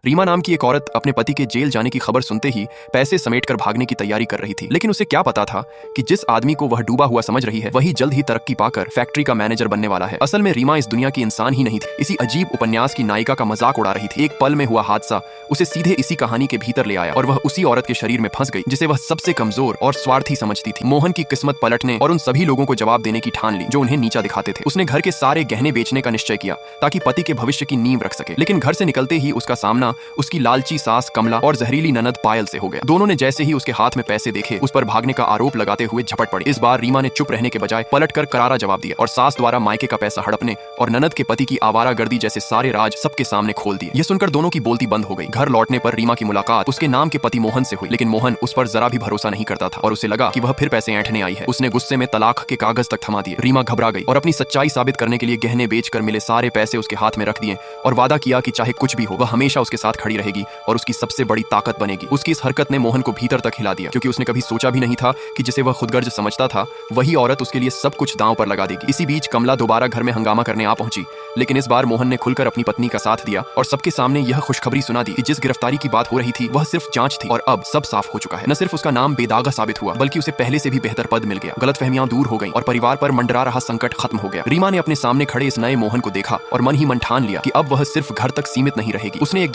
रीमा नाम की एक औरत अपने पति के जेल जाने की खबर सुनते ही पैसे समेटकर भागने की तैयारी कर रही थी। लेकिन उसे क्या पता था कि जिस आदमी को वह डूबा हुआ समझ रही है वही जल्द ही तरक्की पाकर फैक्ट्री का मैनेजर बनने वाला है। असल में रीमा इस दुनिया की इंसान ही नहीं थी, इसी अजीब उपन्यास की नायिका का मजाक उड़ा रही थी। एक पल में हुआ हादसा उसे सीधे इसी कहानी के भीतर ले आया और वह उसी औरत के शरीर में फंस गई जिसे वह सबसे कमजोर और स्वार्थी समझती थी। मोहन की किस्मत पलटने और उन सभी लोगों को जवाब देने की ठान ली जो उन्हें नीचा दिखाते थे। उसने घर के सारे गहने बेचने का निश्चय किया ताकि पति के भविष्य की नींव रख सके। लेकिन घर से निकलते ही उसका सामना उसकी लालची सास कमला और जहरीली ननद पायल से हो गया। दोनों ने जैसे ही उसके हाथ में पैसे देखे उस पर भागने का आरोप लगाते हुए झपट पड़े। इस बार रीमा ने चुप रहने के बजाय पलटकर करारा जवाब दिया और सास द्वारा मायके का पैसा हड़पने और ननद के पति की आवारागर्दी जैसे सारे राज सबके सामने खोल दिए। ये सुनकर दोनों की बोलती बंद हो गई। घर लौटने पर रीमा की मुलाकात उसके नाम के पति मोहन से हुई, लेकिन मोहन उस पर जरा भी भरोसा नहीं करता था और उसे लगा कि वह फिर पैसे ऐंठने आई है। उसने गुस्से में तलाक के कागज तक थमा दिए। रीमा घबरा गई और अपनी सच्चाई साबित करने के लिए गहने बेचकर मिले सारे पैसे उसके हाथ में रख दिए और वादा किया कि चाहे कुछ भी हो वह हमेशा उसके साथ खड़ी रहेगी और उसकी सबसे बड़ी ताकत बनेगी। उसकी इस हरकत ने मोहन को भीतर तक हिला दिया, क्योंकि उसने कभी सोचा भी नहीं था कि जिसे वह खुदगर्ज समझता था वही औरत उसके लिए सब कुछ दांव पर लगा देगी। इसी बीच कमला दोबारा घर में हंगामा करने आ पहुंची, लेकिन इस बार मोहन ने खुलकर अपनी पत्नी का साथ दिया और सबके सामने यह खुशखबरी सुना दी कि जिस गिरफ्तारी की बात हो रही थी वह सिर्फ जांच थी और अब सब साफ हो चुका है। न सिर्फ उसका नाम बेदागा साबित हुआ बल्कि उसे पहले से भी बेहतर पद मिल गया। गलतफहमियां दूर हो गईं और परिवार पर मंडरा रहा संकट खत्म हो गया। रीमा ने अपने सामने खड़े इस नए मोहन को देखा और मन ही मन ठान लिया कि अब वह सिर्फ घर तक सीमित नहीं रहेगी। उसने एक